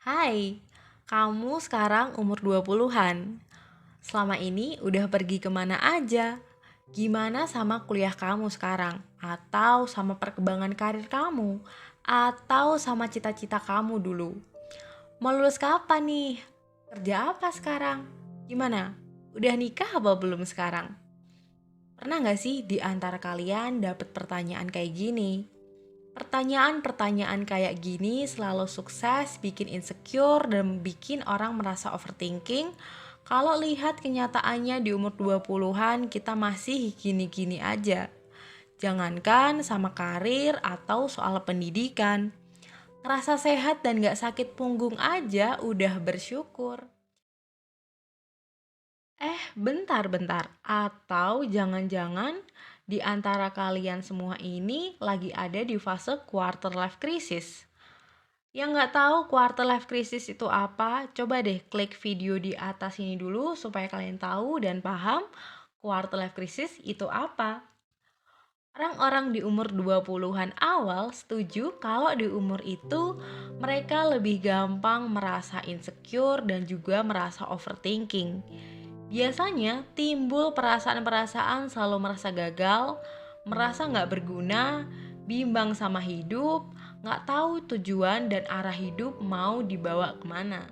Hai, kamu sekarang umur 20-an. Selama ini udah pergi kemana aja? Gimana sama kuliah kamu sekarang? Atau sama perkembangan karir kamu? Atau sama cita-cita kamu dulu? Mau lulus kapan nih? Kerja apa sekarang? Gimana? Udah nikah apa belum sekarang? Pernah gak sih di antara kalian dapet pertanyaan kayak gini? Pertanyaan-pertanyaan kayak gini selalu sukses bikin insecure dan bikin orang merasa overthinking. Kalau lihat kenyataannya di umur 20-an kita masih gini-gini aja. Jangankan sama karir atau soal pendidikan. Ngerasa sehat dan gak sakit punggung aja udah bersyukur. Bentar-bentar. Atau jangan-jangan di antara kalian semua ini lagi ada di fase quarter life crisis. Yang nggak tahu quarter life crisis itu apa, coba deh klik video di atas ini dulu supaya kalian tahu dan paham quarter life crisis itu apa. Orang-orang di umur 20-an awal setuju kalau di umur itu mereka lebih gampang merasa insecure dan juga merasa overthinking. Biasanya timbul perasaan-perasaan selalu merasa gagal, merasa nggak berguna, bimbang sama hidup, nggak tahu tujuan dan arah hidup mau dibawa kemana.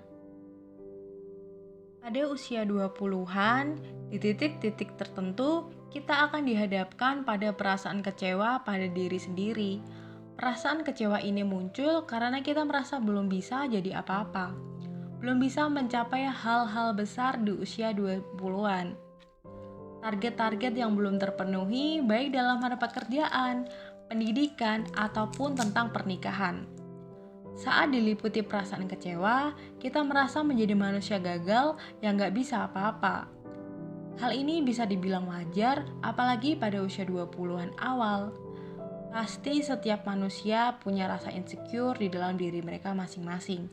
Pada usia 20-an, di titik-titik tertentu, kita akan dihadapkan pada perasaan kecewa pada diri sendiri. Perasaan kecewa ini muncul karena kita merasa belum bisa jadi apa-apa. Belum bisa mencapai hal-hal besar di usia 20-an. Target-target yang belum terpenuhi baik dalam hal pekerjaan, pendidikan, ataupun tentang pernikahan. Saat diliputi perasaan kecewa, kita merasa menjadi manusia gagal yang gak bisa apa-apa. Hal ini bisa dibilang wajar, apalagi pada usia 20-an awal. Pasti setiap manusia punya rasa insecure di dalam diri mereka masing-masing.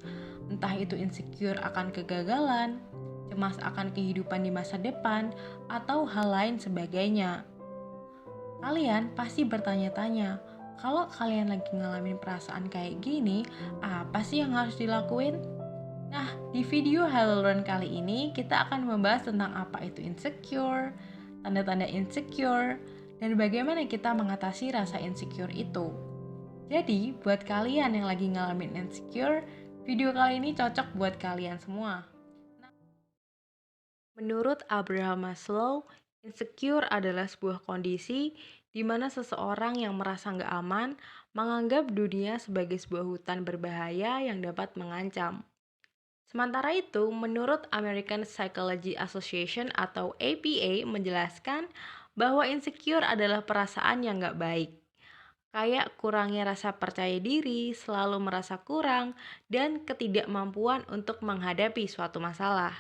Entah itu insecure akan kegagalan, cemas akan kehidupan di masa depan, atau hal lain sebagainya. Kalian pasti bertanya-tanya, kalau kalian lagi ngalamin perasaan kayak gini, apa sih yang harus dilakuin? Nah, di video Hello Learn kali ini kita akan membahas tentang apa itu insecure, tanda-tanda insecure, dan bagaimana kita mengatasi rasa insecure itu. Jadi, buat kalian yang lagi ngalamin insecure, video kali ini cocok buat kalian semua. Menurut Abraham Maslow, insecure adalah sebuah kondisi di mana seseorang yang merasa nggak aman menganggap dunia sebagai sebuah hutan berbahaya yang dapat mengancam. Sementara itu, menurut American Psychology Association atau APA menjelaskan bahwa insecure adalah perasaan yang nggak baik. Kayak kurangnya rasa percaya diri, selalu merasa kurang, dan ketidakmampuan untuk menghadapi suatu masalah.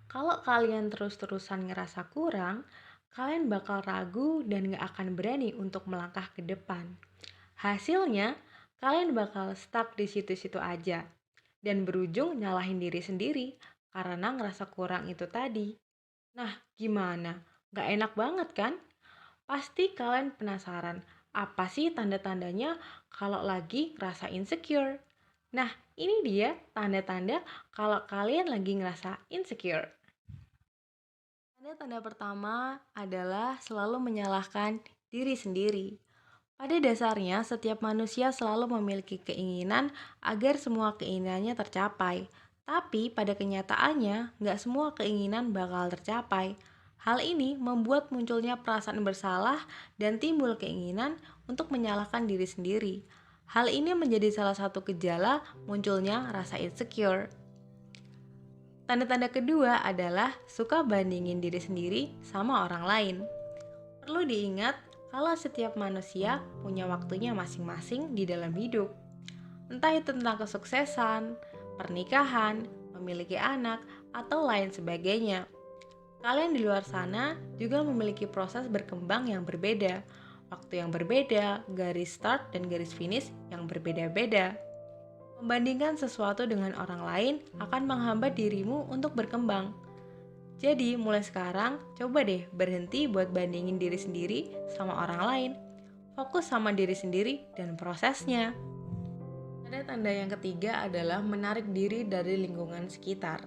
Kalau kalian terus-terusan ngerasa kurang, kalian bakal ragu dan gak akan berani untuk melangkah ke depan. Hasilnya, kalian bakal stuck di situ-situ aja dan berujung nyalahin diri sendiri karena ngerasa kurang itu tadi. Nah, gimana? Gak enak banget kan? Pasti kalian penasaran, apa sih tanda-tandanya kalau lagi ngerasa insecure? Nah, ini dia tanda-tanda kalau kalian lagi ngerasa insecure. Tanda-tanda pertama adalah selalu menyalahkan diri sendiri. Pada dasarnya, setiap manusia selalu memiliki keinginan agar semua keinginannya tercapai. Tapi pada kenyataannya, nggak semua keinginan bakal tercapai. Hal ini membuat munculnya perasaan bersalah dan timbul keinginan untuk menyalahkan diri sendiri. Hal ini menjadi salah satu gejala munculnya rasa insecure. Tanda-tanda kedua adalah suka bandingin diri sendiri sama orang lain. Perlu diingat kalau setiap manusia punya waktunya masing-masing di dalam hidup. Entah itu tentang kesuksesan, pernikahan, memiliki anak, atau lain sebagainya. Kalian di luar sana juga memiliki proses berkembang yang berbeda, waktu yang berbeda, garis start dan garis finish yang berbeda-beda. Membandingkan sesuatu dengan orang lain akan menghambat dirimu untuk berkembang. Jadi, mulai sekarang, coba deh berhenti buat bandingin diri sendiri sama orang lain. Fokus sama diri sendiri dan prosesnya. Tanda yang ketiga adalah menarik diri dari lingkungan sekitar.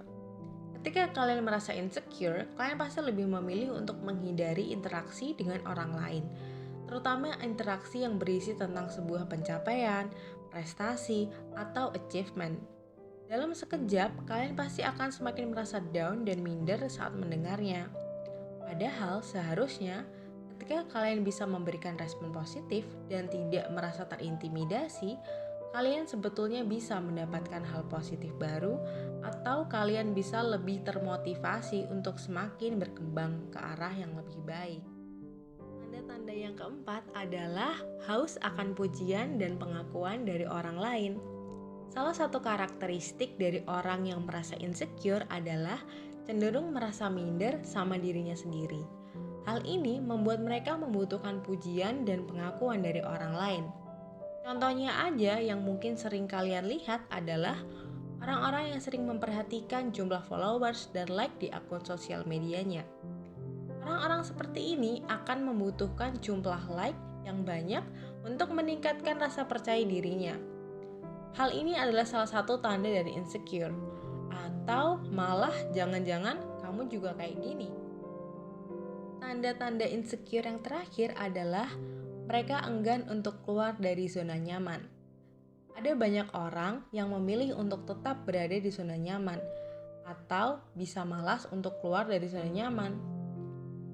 Ketika kalian merasa insecure, kalian pasti lebih memilih untuk menghindari interaksi dengan orang lain, terutama interaksi yang berisi tentang sebuah pencapaian, prestasi, atau achievement. Dalam sekejap, kalian pasti akan semakin merasa down dan minder saat mendengarnya. Padahal seharusnya ketika kalian bisa memberikan respon positif dan tidak merasa terintimidasi, kalian sebetulnya bisa mendapatkan hal positif baru atau kalian bisa lebih termotivasi untuk semakin berkembang ke arah yang lebih baik. Tanda-tanda yang keempat adalah haus akan pujian dan pengakuan dari orang lain. Salah satu karakteristik dari orang yang merasa insecure adalah cenderung merasa minder sama dirinya sendiri. Hal ini membuat mereka membutuhkan pujian dan pengakuan dari orang lain. Contohnya aja yang mungkin sering kalian lihat adalah orang-orang yang sering memperhatikan jumlah followers dan like di akun sosial medianya. Orang-orang seperti ini akan membutuhkan jumlah like yang banyak untuk meningkatkan rasa percaya dirinya. Hal ini adalah salah satu tanda dari insecure. Atau malah jangan-jangan kamu juga kayak gini. Tanda-tanda insecure yang terakhir adalah mereka enggan untuk keluar dari zona nyaman. Ada banyak orang yang memilih untuk tetap berada di zona nyaman atau bisa malas untuk keluar dari zona nyaman.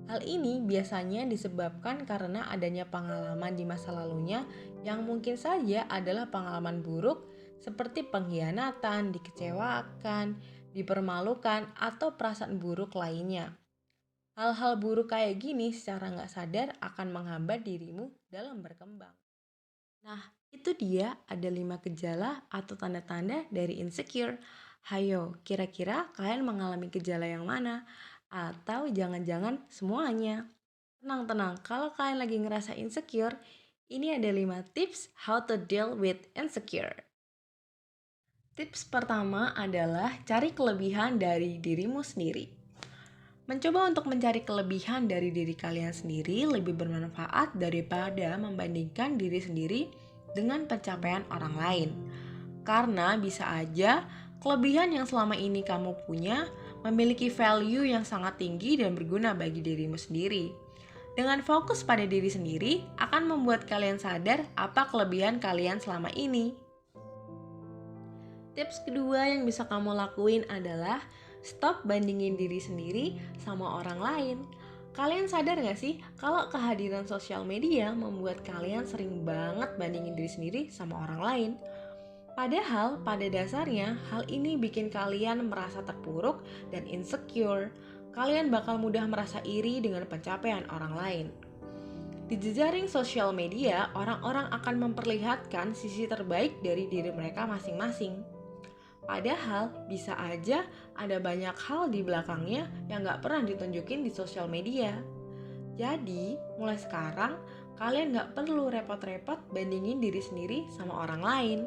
Hal ini biasanya disebabkan karena adanya pengalaman di masa lalunya yang mungkin saja adalah pengalaman buruk seperti pengkhianatan, dikecewakan, dipermalukan, atau perasaan buruk lainnya. Hal-hal buruk kayak gini secara nggak sadar akan menghambat dirimu dalam berkembang. Nah, itu dia ada 5 gejala atau tanda-tanda dari insecure. Hayo, kira-kira kalian mengalami gejala yang mana? Atau jangan-jangan semuanya? Tenang-tenang, kalau kalian lagi ngerasa insecure, ini ada 5 tips how to deal with insecure. Tips pertama adalah cari kelebihan dari dirimu sendiri. Mencoba untuk mencari kelebihan dari diri kalian sendiri lebih bermanfaat daripada membandingkan diri sendiri dengan pencapaian orang lain. Karena bisa aja kelebihan yang selama ini kamu punya memiliki value yang sangat tinggi dan berguna bagi dirimu sendiri. Dengan fokus pada diri sendiri akan membuat kalian sadar apa kelebihan kalian selama ini. Tips kedua yang bisa kamu lakuin adalah stop bandingin diri sendiri sama orang lain. Kalian sadar gak sih kalau kehadiran sosial media membuat kalian sering banget bandingin diri sendiri sama orang lain? Padahal pada dasarnya hal ini bikin kalian merasa terpuruk dan insecure. Kalian bakal mudah merasa iri dengan pencapaian orang lain. Di jejaring sosial media, orang-orang akan memperlihatkan sisi terbaik dari diri mereka masing-masing. Padahal bisa aja ada banyak hal di belakangnya yang gak pernah ditunjukin di sosial media. Jadi, mulai sekarang kalian gak perlu repot-repot bandingin diri sendiri sama orang lain.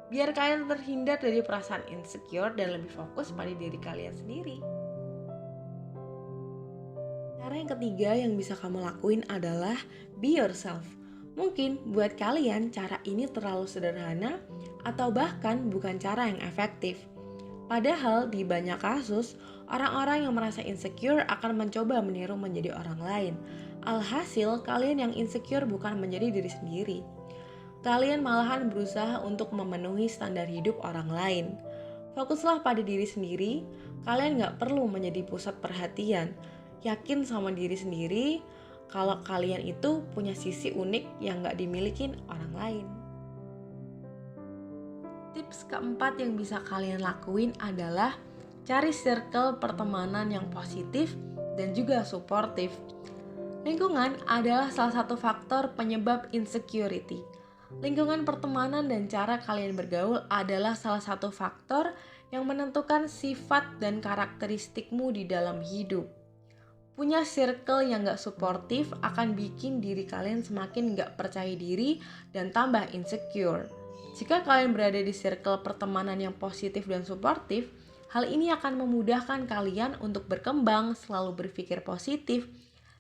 Biar kalian terhindar dari perasaan insecure dan lebih fokus pada diri kalian sendiri. Cara yang ketiga yang bisa kamu lakuin adalah be yourself. Mungkin buat kalian cara ini terlalu sederhana atau bahkan bukan cara yang efektif. Padahal di banyak kasus, orang-orang yang merasa insecure akan mencoba meniru menjadi orang lain. Alhasil, kalian yang insecure bukan menjadi diri sendiri. Kalian malahan berusaha untuk memenuhi standar hidup orang lain. Fokuslah pada diri sendiri, kalian gak perlu menjadi pusat perhatian. Yakin sama diri sendiri kalau kalian itu punya sisi unik yang gak dimiliki orang lain. Tips keempat yang bisa kalian lakuin adalah cari circle pertemanan yang positif dan juga suportif. Lingkungan adalah salah satu faktor penyebab insecurity. Lingkungan pertemanan dan cara kalian bergaul adalah salah satu faktor yang menentukan sifat dan karakteristikmu di dalam hidup. Punya circle yang gak suportif akan bikin diri kalian semakin gak percaya diri dan tambah insecure. Jika kalian berada di circle pertemanan yang positif dan suportif, hal ini akan memudahkan kalian untuk berkembang, selalu berpikir positif,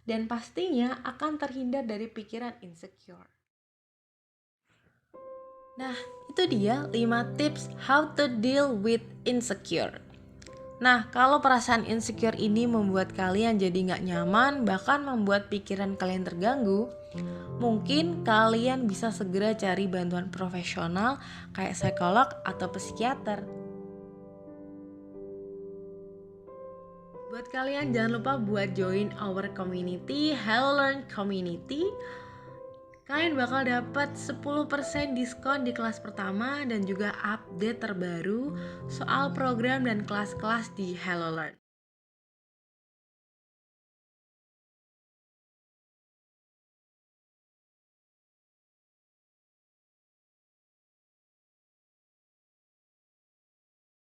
dan pastinya akan terhindar dari pikiran insecure. Nah, Itu dia 5 tips how to deal with insecure. Nah, kalau perasaan insecure ini membuat kalian jadi gak nyaman, bahkan membuat pikiran kalian terganggu, mungkin kalian bisa segera cari bantuan profesional kayak psikolog atau psikiater. Buat kalian jangan lupa buat join our community, Hello Learn Community. Kalian bakal dapat 10% diskon di kelas pertama dan juga update terbaru soal program dan kelas-kelas di Hello Learn.